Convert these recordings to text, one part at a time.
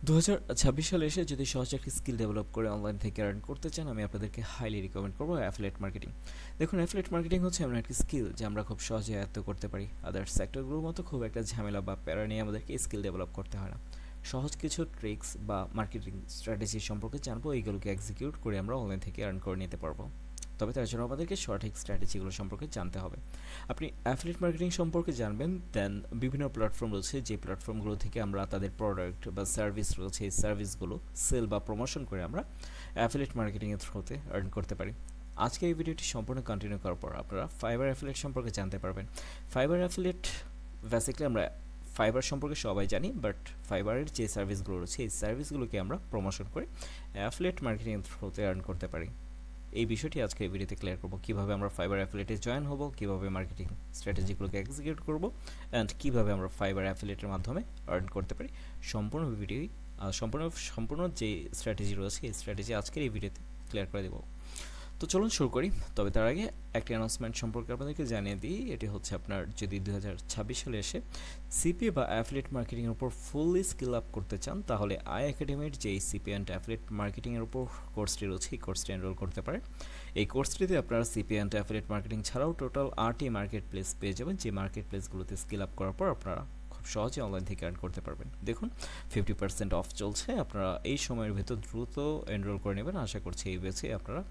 2026 সালে এসে যদি সহজে একটি স্কিল ডেভেলপ করে অনলাইন থেকে আর্ন করতে চান, আমি আপনাদেরকে হাইলি রিকমেন্ড করবো অ্যাফিলিয়েট মার্কেটিং। দেখুন, অ্যাফিলিয়েট মার্কেটিং হচ্ছে এমন একটি স্কিল যা আমরা খুব সহজে আয়ত্ত করতে পারি। আদার্স সেক্টরগুলোর মতো খুব একটা ঝামেলা বা প্যারা নিয়ে আমাদেরকে স্কিল ডেভেলপ করতে হয় না। সহজ কিছু ট্রিক্স বা মার্কেটিং স্ট্র্যাটেজি সম্পর্কে জানবো, এইগুলোকে এক্সিকিউট করে আমরা অনলাইন থেকে আর্ন করে নিতে পারবো। তবে তার জন্য আমাদেরকে সঠিক স্ট্র্যাটেজিগুলো সম্পর্কে জানতে হবে। আপনি অ্যাফিলিয়েট মার্কেটিং সম্পর্কে জানবেন, দেন বিভিন্ন প্ল্যাটফর্ম রয়েছে, যে প্ল্যাটফর্মগুলো থেকে আমরা তাদের প্রোডাক্ট বা সার্ভিস রয়েছে, এই সার্ভিসগুলো সেল বা প্রমোশন করে আমরা অ্যাফিলিয়েট মার্কেটিংয়ের থ্রুতে আর্ন করতে পারি। আজকে এই ভিডিওটি সম্পূর্ণ কন্টিনিউ করার পর আপনারা ফাইবার অ্যাফিলিয়েট সম্পর্কে জানতে পারবেন। ফাইবার অ্যাফিলিয়েট বেসিক্যালি আমরা ফাইবার সম্পর্কে সবাই জানি, বাট ফাইবারের যে সার্ভিসগুলো রয়েছে এই সার্ভিসগুলোকে আমরা প্রমোশন করে অ্যাফিলিয়েট মার্কেটিংয়ের থ্রুতে আর্ন করতে পারি। এই বিষয়টি আজকে এই ভিডিওতে ক্লিয়ার করব, কীভাবে আমরা ফাইবার অ্যাফিলিয়েটে জয়েন হব, কীভাবে মার্কেটিং স্ট্র্যাটেজিগুলোকে এক্সিকিউট করব, অ্যান্ড কীভাবে আমরা ফাইবার অ্যাফিলিয়েটের মাধ্যমে আর্ন করতে পারি। সম্পূর্ণ ভিডিওই সম্পূর্ণ যে স্ট্র্যাটেজি রয়েছে এই স্ট্র্যাটেজি আজকের এই ভিডিওতে ক্লিয়ার করে দেবো। তো চলুন শুরু করি। তবে তার আগে একটি অ্যানাউন্সমেন্ট সম্পর্কে আপনাদেরকে জানিয়ে দিই। এটি হচ্ছে, আপনার যদি 2026 সালে এসে সিপিএ বা অ্যাফিলিয়েট মার্কেটিংয়ের উপর ফুললি স্কিল আপ করতে চান, তাহলে আই একাডেমির যে সিপিএ অ্যান্ড অ্যাফিলিয়েট মার্কেটিংয়ের উপর কোর্সটি রয়েছে এই কোর্সটি এনরোল করতে পারেন। এই কোর্সটিতে আপনারা সিপিএ অ্যান্ড অ্যাফিলিয়েট মার্কেটিং ছাড়াও টোটাল 8টি মার্কেট প্লেস পেয়ে যাবেন, যে মার্কেট প্লেসগুলোতে স্কিল আপ করার পর আপনারা খুব সহজে অনলাইন থেকে আর্ন করতে পারবেন। দেখুন, 50% অফ চলছে, আপনারা এই সময়ের ভেতর দ্রুত এনরোল করে নেবেন। আশা করছি এই বেচে আপনারা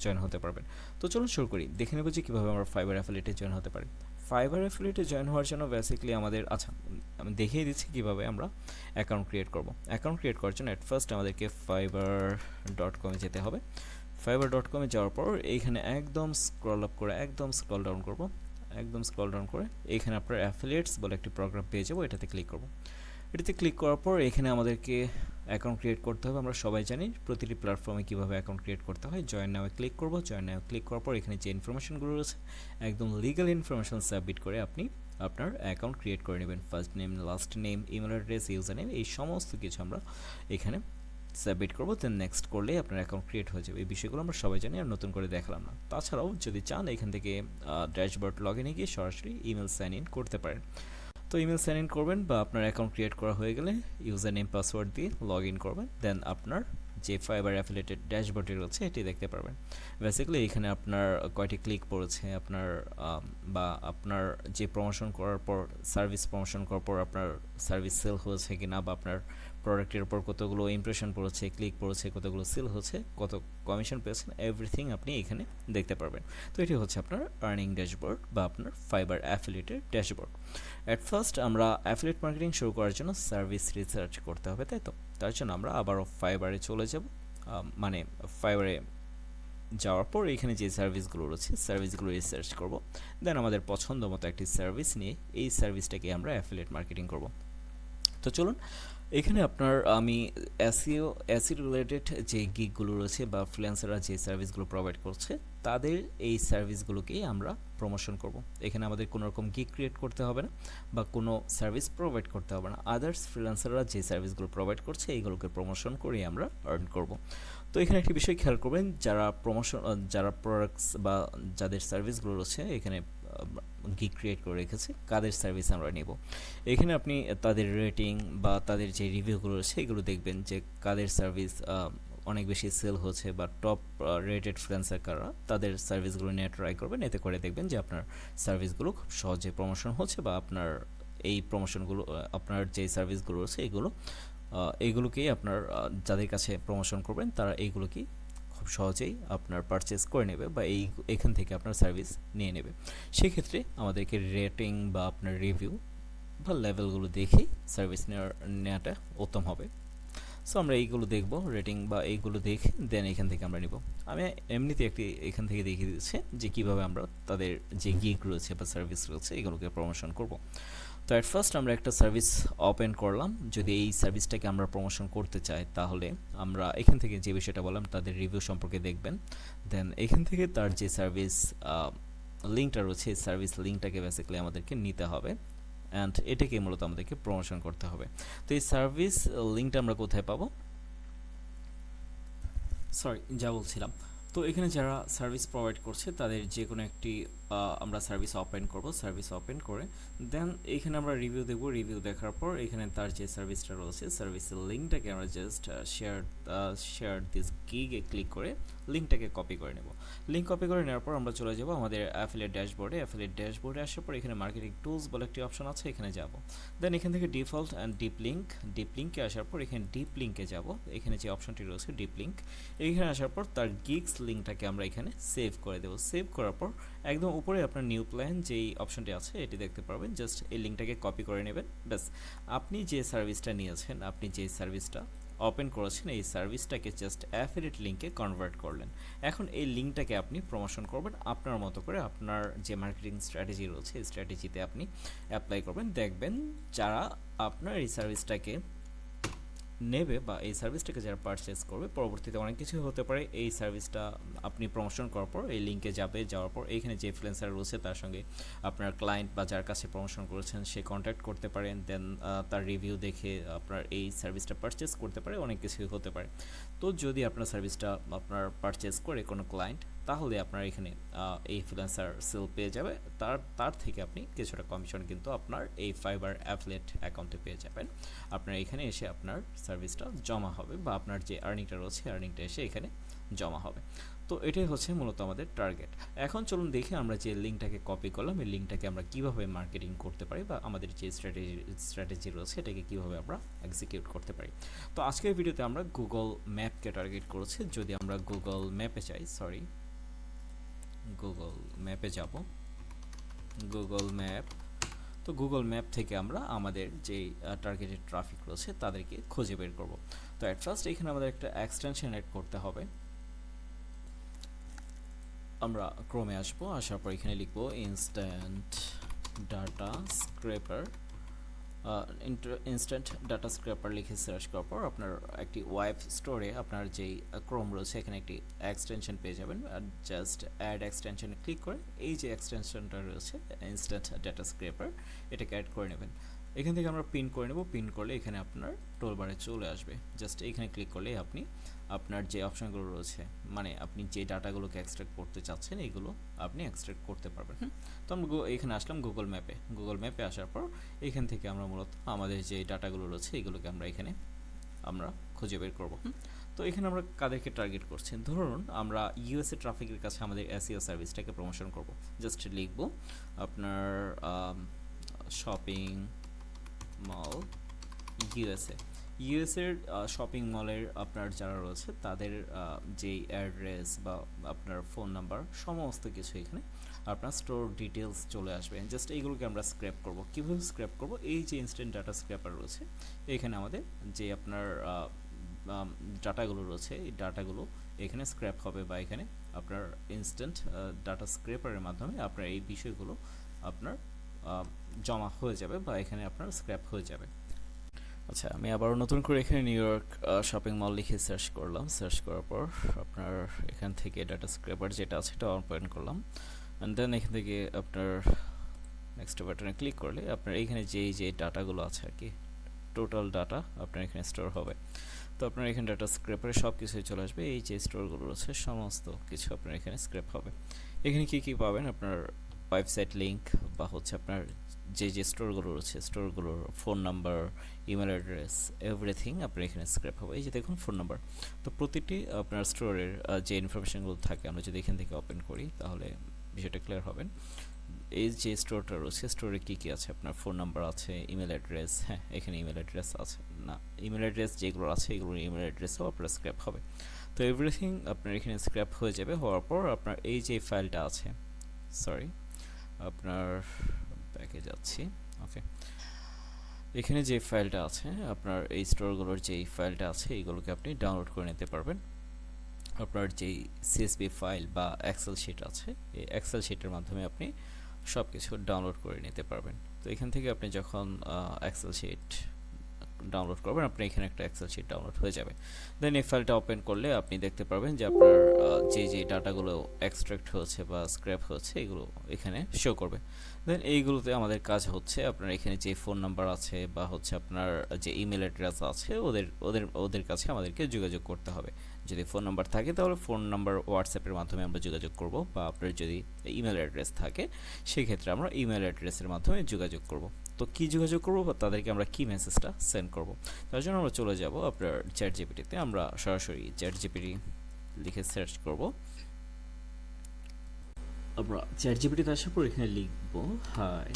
জয়েন হতে পারবেন। তো চলুন শুরু করি, দেখে নেব যে কীভাবে আমরা ফাইবার অ্যাফিলিয়েটে জয়েন হতে পারি। ফাইবার অ্যাফিলিয়েটে জয়েন হওয়ার জন্য বেসিক্যালি আমাদের আমি দেখিয়ে দিচ্ছি কীভাবে আমরা অ্যাকাউন্ট ক্রিয়েট করব। অ্যাকাউন্ট ক্রিয়েট করার জন্য ফার্স্ট আমাদেরকে fiverr.com-এ যেতে হবে। fiverr.com-এ যাওয়ার পর এইখানে একদম স্ক্রল আপ করে একদম স্ক্রল ডাউন করব। একদম স্ক্রল ডাউন করে এইখানে আপনার অ্যাফিলিয়েটস বলে একটি প্রোগ্রাম পেয়ে যাবো, এটাতে ক্লিক করব। এটাতে ক্লিক করার পর এখানে আমাদেরকে অ্যাকাউন্ট ক্রিয়েট করতে হবে। আমরা সবাই জানি প্রতিটি প্ল্যাটফর্মে কীভাবে অ্যাকাউন্ট ক্রিয়েট করতে হয়। জয়েন নাও ক্লিক করব। জয়েন নাও ক্লিক করার পর এখানে যে ইনফরমেশনগুলো রয়েছে একদম লিগাল ইনফরমেশন সাবমিট করে আপনি আপনার অ্যাকাউন্ট ক্রিয়েট করে নেবেন। First name, last name, email address, user name, এই সমস্ত কিছু আমরা এখানে সাবমিট করবো। দেন নেক্সট করলে আপনার অ্যাকাউন্ট ক্রিয়েট হয়ে যাবে। এই বিষয়গুলো আমরা সবাই জানি, আর নতুন করে দেখালাম না। তাছাড়াও যদি চান এখান থেকে ড্যাশবোর্ড লগ ইনে গিয়ে সরাসরি ইমেল সাইন ইন করতে পারেন। তো ইমেল সাইন ইন করবেন বা আপনার অ্যাকাউন্ট ক্রিয়েট করা হয়ে গেলে ইউজার নেম পাসওয়ার্ড দিয়ে লগ ইন করবেন। দেন আপনার যে ফাইবার অ্যাফিলিয়েটেড ড্যাশবোর্ডটি রয়েছে এটি দেখতে পারবেন। বেসিক্যালি এখানে আপনার কয়টি ক্লিক পড়েছে, আপনার বা আপনার যে প্রমোশন করার পর সার্ভিস প্রমোশন করার পর আপনার সার্ভিস সেল হয়েছে কিনা, বা আপনার প্রোডাক্টের উপর কতগুলো ইমপ্রেশন পড়েছে, ক্লিক পড়েছে, কতগুলো সেল হচ্ছে, কত কমিশন পেয়েছেন, এভরিথিং আপনি এখানে দেখতে পারবেন। তো এটি হচ্ছে আপনার আর্নিং ড্যাশবোর্ড বা আপনার fibre affiliated dashboard. At first আমরা অ্যাফিলিয়েট মার্কেটিং শুরু করার জন্য সার্ভিস রিসার্চ করতে হবে, তাই তো? তার জন্য আমরা আবারও ফাইবারে চলে যাব। মানে ফাইবারে যাওয়ার পর এখানে যে সার্ভিসগুলো রয়েছে সার্ভিসগুলো রিসার্চ করব। দেন আমাদের পছন্দ মতো একটি সার্ভিস নিয়ে এই সার্ভিসটাকে আমরা অ্যাফিলিয়েট মার্কেটিং করব। তো চলুন, এখানে আপনার আমি এসইও রিলেটেড যে গিগগুলো রয়েছে বা ফ্রিল্যান্সাররা যে সার্ভিসগুলো প্রোভাইড করছে তাদের এই সার্ভিসগুলোকেই আমরা প্রমোশন করব। এখানে আমাদের কোনো রকম গিগ ক্রিয়েট করতে হবে না বা কোনো সার্ভিস প্রোভাইড করতে হবে না। আদার্স ফ্রিল্যান্সাররা যে সার্ভিসগুলো প্রোভাইড করছে এইগুলোকে প্রমোশন করেই আমরা আর্ন করব। তো এখানে একটি বিষয় খেয়াল করবেন, যারা প্রোডাক্টস বা যাদের সার্ভিসগুলো রয়েছে এখানে গিগ ক্রিয়েট করে রেখেছে, কাদের সার্ভিস আমরা নেব। এখানে আপনি তাদের রেটিং বা তাদের যে রিভিউগুলো রয়েছে এগুলো দেখবেন, যে কাদের সার্ভিস অনেক বেশি সেল হচ্ছে বা টপ রেটেড ফ্রিল্যান্সার কারা, তাদের সার্ভিসগুলো নিয়ে ট্রাই করবেন। এতে করে দেখবেন যে আপনার সার্ভিসগুলো খুব সহজে প্রমোশন হচ্ছে, বা আপনার এই প্রমোশনগুলো আপনার যে সার্ভিসগুলো রয়েছে এইগুলোকেই আপনার যাদের কাছে প্রমোশন করবেন তারা এইগুলোকেই খুব সহজেই আপনার পারচেস করে নেবে বা এখান থেকে আপনার সার্ভিস নিয়ে নেবে। সেক্ষেত্রে আমাদেরকে রেটিং বা আপনার রিভিউ বা লেভেলগুলো দেখেই সার্ভিস নেওয়াটা উত্তম হবে। সো আমরা এইগুলো দেখব, রেটিং বা এইগুলো দেখে দেন এখান থেকে আমরা নিব। আমি এমনিতে এখান থেকে দেখিয়ে দিচ্ছি যে কীভাবে আমরা তাদের যে গিগ রয়েছে বা সার্ভিস রয়েছে এগুলোকে প্রমোশন করব। তো অ্যাট ফার্স্ট আমরা একটা সার্ভিস ওপেন করলাম। যদি এই সার্ভিসটাকে আমরা প্রমোশন করতে চাই তাহলে আমরা এখান থেকে যে বিষয়টা বললাম তাদের রিভিউ সম্পর্কে দেখবেন। দেন এখান থেকে তার যে সার্ভিস লিঙ্কটা রয়েছে এই সার্ভিস লিঙ্কটাকে বেসিক্যালি আমাদেরকে নিতে হবে, অ্যান্ড এটাকে মূলত আমাদেরকে প্রমোশন করতে হবে। তো এই সার্ভিস লিঙ্কটা আমরা কোথায় পাবো, যা বলছিলাম, তো এখানে যারা সার্ভিস প্রোভাইড করছে তাদের যে কোনো একটি আমরা সার্ভিস ওপেন করব, সার্ভিস ওপেন করে দেন এইখানে আমরা রিভিউ দেব। রিভিউ দেখার পর এখানে তার যে সার্ভিসটা রয়েছে সার্ভিসের লিঙ্কটাকে আমরা জাস্ট শেয়ার দিস গিগে ক্লিক করে লিঙ্কটাকে কপি করে নেব। লিঙ্ক কপি করে নেওয়ার পর আমরা চলে যাব আমাদের অ্যাফিলিয়েট ড্যাশবোর্ডে। অ্যাফিলিয়েট ড্যাশবোর্ডে আসার পর এখানে মার্কেটিং টুলস বলে একটি অপশন আছে, এখানে যাব। দেন এখান থেকে ডিফল্ট অ্যান্ড ডিপ লিঙ্কে আসার পর এখানে ডিপ লিঙ্কে যাব। এখানে যে অপশনটি রয়েছে ডিপ লিঙ্ক, এইখানে আসার পর তার গিগস লিঙ্কটাকে আমরা এখানে সেভ করে দেব। সেভ করার পর একদম উপরে আপনার নিউ প্ল্যান যেই অপশনটি আছে এটি দেখতে পারবেন, জাস্ট এই লিঙ্কটাকে কপি করে নেবেন। ব্যাস, আপনি যে সার্ভিসটা নিয়েছেন, আপনি যে সার্ভিসটা ওপেন করেছেন, এই সার্ভিসটাকে জাস্ট অ্যাফিলিয়েট লিঙ্কে কনভার্ট করলেন। এখন এই লিঙ্কটাকে আপনি প্রমোশন করবেন আপনার মতো করে, আপনার যে মার্কেটিং স্ট্র্যাটেজি রয়েছে এই স্ট্র্যাটেজিতে আপনি অ্যাপ্লাই করবেন। দেখবেন যারা আপনার এই সার্ভিসটাকে নেবে বা এই সার্ভিসটাকে যারা পারচেস করবে, পরবর্তীতে অনেক কিছু হতে পারে। এই সার্ভিসটা আপনি প্রমোশন করার পর এই লিঙ্কে যাওয়ার পর এইখানে যে ইনফ্লুয়েন্সার রয়েছে তার সঙ্গে আপনার ক্লায়েন্ট বা যার কাছে প্রমোশন করেছেন সে কন্ট্যাক্ট করতে পারেন। দেন তার রিভিউ দেখে আপনার এই সার্ভিসটা পারচেস করতে পারে, অনেক কিছুই হতে পারে। তো যদি আপনার সার্ভিসটা আপনার পারচেস করে কোনো ক্লায়েন্ট, তাহলে আপনার এখানে এই ইনফ্লুয়েন্সার সেল পেয়ে যাবে। তার থেকে আপনি কিছুটা কমিশন কিন্তু আপনার এই ফাইবার অ্যাফিলিয়েট অ্যাকাউন্টে পেয়ে যাবেন। আপনার এখানে এসে আপনার সার্ভিসটা জমা হবে বা আপনার যে আর্নিংটা রয়েছে আর্নিংটা এসে এখানে জমা হবে। তো এটাই হচ্ছে মূলত আমাদের টার্গেট। এখন চলুন দেখি আমরা যে লিঙ্কটাকে কপি করলাম এই লিঙ্কটাকে আমরা কীভাবে মার্কেটিং করতে পারি বা আমাদের যে স্ট্র্যাটেজি রয়েছে এটাকে কীভাবে আমরা এক্সিকিউট করতে পারি। তো আজকের ভিডিওতে আমরা গুগল ম্যাপকে টার্গেট করেছি। যদি আমরা গুগল ম্যাপে গুগল ম্যাপে যাব, গুগল ম্যাপ, তো গুগল ম্যাপ থেকে আমরা আমাদের যে টার্গেটেড ট্রাফিক রয়েছে তাদেরকে খুঁজে বের করব। তো অ্যাট ফার্স্ট এখানে আমাদের একটা এক্সটেনশন অ্যাড করতে হবে। আমরা ক্রোমে আসবো, আসার পর এখানে লিখবো instant data scraper. Instant data scraper লিখে সার্চ করার পর আপনার একটি ওয়েব স্টোরে আপনার যেই ক্রোম রয়েছে এখানে একটি এক্সটেনশন পেয়ে যাবেন। জাস্ট অ্যাড এক্সটেনশনে ক্লিক করে এই যে এক্সটেনশনটা রয়েছে ইনস্ট্যান্ট ডাটা স্ক্র্যাপার, এটাকে অ্যাড করে নেবেন। এখান থেকে আমরা পিন করে নেব। পিন করলে এখানে আপনার টুলবারে চলে আসবে। জাস্ট এখানে ক্লিক করলে আপনি আপনার যে অপশনগুলো রয়েছে, মানে আপনি যে ডাটাগুলোকে এক্সট্রাক্ট করতে চাচ্ছেন এইগুলো আপনি এক্সট্রাক্ট করতে পারবেন। তো আমরা এখানে আসলাম গুগল ম্যাপে। গুগল ম্যাপে আসার পর এখান থেকে আমরা মূলত আমাদের যে ডাটাগুলো রয়েছে এগুলোকে আমরা এখানে খুঁজে বের করব। তো এখানে আমরা কাদেরকে টার্গেট করছি, ধরুন আমরা ইউএসএ ট্রাফিকের কাছে আমাদের এসইও সার্ভিসটাকে প্রমোশন করব। জাস্ট লিখব আপনার শপিং মল ইউএসের শপিং মলের আপনার যারা রয়েছে তাদের যেই অ্যাড্রেস বা আপনার ফোন নাম্বার সমস্ত কিছু এখানে আপনার স্টোর ডিটেলস চলে আসবে। জাস্ট এইগুলোকে আমরা স্ক্র্যাপ করব। কীভাবে স্ক্র্যাপ করব, এই যে ইনস্ট্যান্ট ডাটা স্ক্র্যাপার রয়েছে এখানে আমাদের যে আপনার ডাটাগুলো রয়েছে এই ডাটাগুলো এখানে স্ক্র্যাপ হবে বা এখানে আপনার ইনস্ট্যান্ট ডাটা স্ক্র্যাপারের মাধ্যমে আপনার এই বিষয়গুলো আপনার জমা হয়ে যাবে বা এখানে আপনার স্ক্র্যাপ হয়ে যাবে। আচ্ছা, আমি আবারও নতুন করে এখানে নিউ ইয়র্ক শপিং মল লিখে সার্চ করলাম। সার্চ করার পর আপনার এখান থেকে ডাটা স্ক্র্যাপার যেটা আছে এটা ওপেন করলাম। অ্যান্ড দেন এখান থেকে আপনার নেক্সট বাটনে ক্লিক করলে আপনার এখানে যে ডাটাগুলো আছে আর কি, টোটাল ডাটা আপনার এখানে স্টোর হবে। তো আপনার এখানে ডাটা স্ক্র্যাপারে সব কিছুই চলে আসবে। এই যে স্টোরগুলো রয়েছে সমস্ত কিছু আপনার এখানে স্ক্র্যাপ হবে। এখানে কী পাবেন, আপনার ওয়েবসাইট লিঙ্ক বা হচ্ছে আপনার যে স্টোরগুলো রয়েছে স্টোরগুলোর phone number, email address, everything আপনার এখানে স্ক্র্যাপ হবে। এই যে দেখুন ফোন নাম্বার। তো প্রতিটি আপনার স্টোরের যে ইনফরমেশনগুলো থাকে আমরা যদি এখান থেকে ওপেন করি তাহলে বিষয়টা ক্লিয়ার হবেন। এই যে স্টোরটা রয়েছে স্টোরে কী আছে, আপনার ফোন নাম্বার আছে, ইমেল অ্যাড্রেস, হ্যাঁ এখানে ইমেল অ্যাড্রেস আছে না, ইমেল অ্যাড্রেস যেগুলো আছে এগুলোর ইমেল অ্যাড্রেসও আপনার স্ক্র্যাপ হবে। তো এভরিথিং আপনার এখানে স্ক্র্যাপ হয়ে যাবে। হওয়ার পর আপনার এই যে ফাইলটা আছে, আপনার ব্যাকে যাচ্ছি, ওকে, এখানে যে ফাইলটা আছে আপনার এই স্টোরগুলোর যেই ফাইলটা আছে এইগুলোকে আপনি ডাউনলোড করে নিতে পারবেন। আপনার যেই সিএসভি ফাইল বা এক্সেল শিট আছে এই এক্সেল শিটের মাধ্যমে আপনি সব কিছু ডাউনলোড করে নিতে পারবেন। তো এখান থেকে আপনি যখন এক্সেল শিট ডাউনলোড করবেন, আপনার এখানে একটা এক্সেল শিট ডাউনলোড হয়ে যাবে। দেন এই ফাইলটা ওপেন করলে আপনি দেখতে পারবেন যে আপনার যে ডাটাগুলো এক্সট্রাক্ট হয়েছে বা স্ক্র্যাপ হয়েছে এগুলো এখানে শো করবে। দেন এইগুলোতে আমাদের কাজ হচ্ছে আপনার এখানে যে ফোন নাম্বার আছে বা হচ্ছে আপনার যে ইমেল অ্যাড্রেস আছে ওদের কাছে আমাদেরকে যোগাযোগ করতে হবে। যদি ফোন নাম্বার থাকে তাহলে ফোন নাম্বার হোয়াটসঅ্যাপের মাধ্যমে আমরা যোগাযোগ করব, বা আপনার যদি ইমেল অ্যাড্রেস থাকে সেক্ষেত্রে আমরা ইমেল অ্যাড্রেসের মাধ্যমে যোগাযোগ করব। তো কী যোগাযোগ করব বা তাদেরকে আমরা কী মেসেজটা সেন্ড করব, তার জন্য আমরা চলে যাব আপনার চ্যাট জিপিটিতে। আমরা সরাসরি চ্যাট জিপিটি লিখে সার্চ করব। আমরা চ্যাট জিপিটিতে আসার পর এখানে লিখব হাই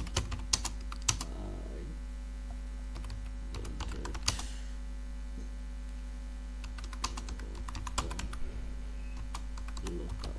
লোকাল।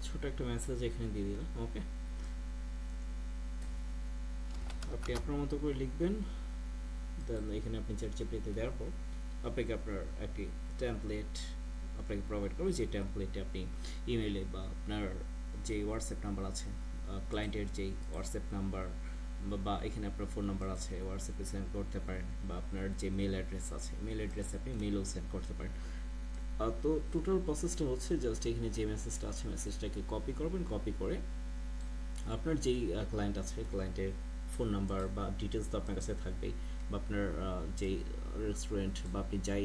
ছোট একটা মেসেজ এখানে দিয়ে দিলাম। ওকে, আপনি আপনার মতো করে লিখবেন। দেন এখানে আপনি চ্যাট জিপিটিতে দেওয়ার পর আপনাকে আপনার একটি টেমপ্লেট আপনাকে প্রোভাইড করবে, যে টেমপ্লেটে আপনি ইমেইলে বা আপনার যে হোয়াটসঅ্যাপ নাম্বার আছে ক্লায়েন্টের যেই হোয়াটসঅ্যাপ নাম্বার বা এখানে আপনার ফোন নাম্বার আছে হোয়াটসঅ্যাপে সেন্ড করতে পারেন, বা আপনার যে মেল অ্যাড্রেস আছে মেল অ্যাড্রেসে আপনি মেলও সেন্ড করতে পারেন। তো টোটাল প্রসেসটা হচ্ছে জাস্ট এখানে যে মেসেজটা আছে মেসেজটাকে কপি করবেন, কপি করে আপনার যেই ক্লায়েন্ট আছে ক্লায়েন্টের ফোন নাম্বার বা ডিটেলস তো আপনার কাছে থাকবেই, বা আপনার যেই রেস্টুরেন্ট বা আপনি যাই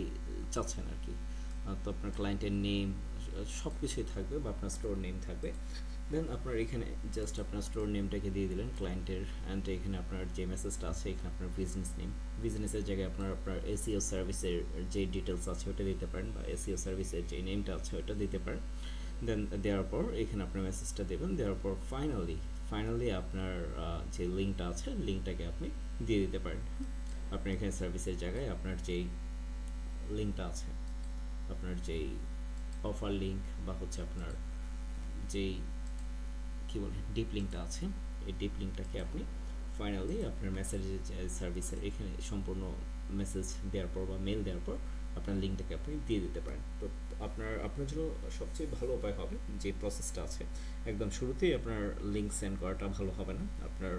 চাচ্ছেন আর কি, তো আপনার ক্লায়েন্টের নেম সব কিছুই থাকবে, বা আপনার স্টোর নেম থাকবে। দেন আপনার এখানে জাস্ট আপনার স্টোর নেমটাকে দিয়ে দিলেন ক্লায়েন্টের, অ্যান্ড এখানে আপনার যে মেসেজটা আছে এখানে আপনার বিজনেস নেম, বিজনেসের জায়গায় আপনার এসইও সার্ভিসের যে ডিটেলস আছে ওটা দিতে পারেন, বা এসইও সার্ভিসের যে নেমটা আছে ওটা দিতে পারেন। দেন দেওয়ার পর এখানে আপনার মেসেজটা দেবেন, দেওয়ার পর ফাইনালি আপনার যে লিঙ্কটা আছে লিঙ্কটাকে আপনি দিয়ে দিতে পারেন। আপনি এখানে সার্ভিসের জায়গায় আপনার যেই লিঙ্কটা আছে, আপনার যেই অফার লিঙ্ক বা হচ্ছে আপনার যেই কী বলে ডিপ লিঙ্কটা আছে এই ডিপ লিঙ্কটাকে আপনি ফাইনালি আপনার মেসেজের সার্ভিসের এখানে সম্পূর্ণ মেসেজ দেওয়ার পর বা মেল দেওয়ার পর আপনার লিঙ্কটাকে আপনি দিয়ে দিতে পারেন। তো আপনার জন্য সবচেয়ে ভালো উপায় হবে যে প্রসেসটা আছে একদম শুরুতেই আপনার লিঙ্ক সেন্ড করাটা ভালো হবে না। আপনার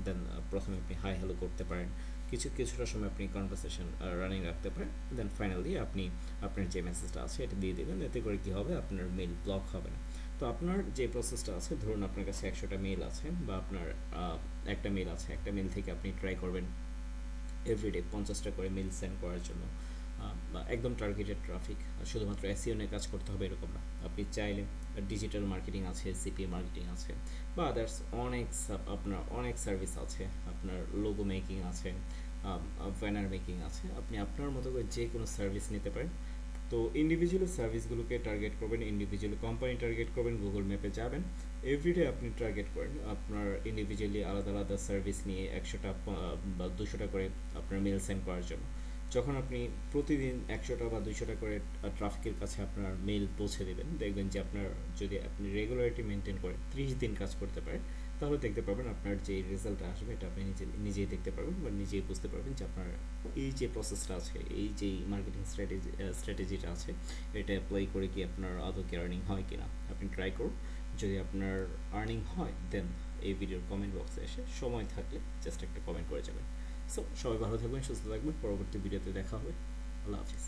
দেন প্রথমে আপনি হাই হ্যালো করতে পারেন, কিছুটা সময় আপনি কনভারসেশন রানিং রাখতে পারেন, দেন ফাইনালি আপনি আপনার যে মেসেজটা আছে এটা দিয়ে দেবেন। এতে করে কী হবে, আপনার মেল ব্লক হবে না। তো আপনার যে প্রসেসটা আছে, ধরুন আপনার কাছে 100টা মেল আছে বা আপনার একটা মেল আছে, একটা মেল থেকে আপনি ট্রাই করবেন এভরিডে 50টা করে মেল সেন্ড করার জন্য, একদম টার্গেটেড ট্রাফিক, শুধুমাত্র এসইও নিয়ে কাজ করতে হবে এরকম না। আপনি চাইলে ডিজিটাল মার্কেটিং আছে, সিপিএ মার্কেটিং আছে, বা আদার্স আপনার অনেক সার্ভিস আছে, আপনার লোগো মেকিং আছে, ব্যানার মেকিং আছে, আপনি আপনার মতো করে যে কোনো সার্ভিস নিতে পারেন। তো ইন্ডিভিজুয়াল সার্ভিসগুলোকে টার্গেট করবেন, ইন্ডিভিজুয়াল কোম্পানি টার্গেট করবেন, গুগল ম্যাপে যাবেন, এভরিডে আপনি টার্গেট করেন আপনার ইন্ডিভিজুয়ালি আলাদা আলাদা সার্ভিস নিয়ে 100টা বা 200টা করে আপনার মেল সেন্ড করার জন্য। যখন আপনি প্রতিদিন 100টা বা 200টা করে ট্রাফিকের কাছে আপনার মেল পৌঁছে দেবেন, দেখবেন যে আপনার যদি আপনি রেগুলারিটি মেনটেন করেন 30 দিন কাজ করতে পারেন, তাহলে দেখতে পারবেন আপনার যে রেজাল্টটা আসবে এটা আপনি নিজেই দেখতে পারবেন বা নিজেই বুঝতে পারবেন যে আপনার এই যে প্রসেসটা আছে, এই যে মার্কেটিং স্ট্র্যাটেজিটা আছে, এটা অ্যাপ্লাই করে কি আপনার আদৌ কি আর্নিং হয় কিনা আপনি ট্রাই করুন। যদি আপনার আর্নিং হয় দেন এই ভিডিওর কমেন্ট বক্সে এসে সময় থাকলে জাস্ট একটা কমেন্ট করে যাবেন। সো সবাই ভালো থাকবেন, সুস্থ থাকবেন, পরবর্তী ভিডিওতে দেখা হবে। আল্লাহ হাফিজ।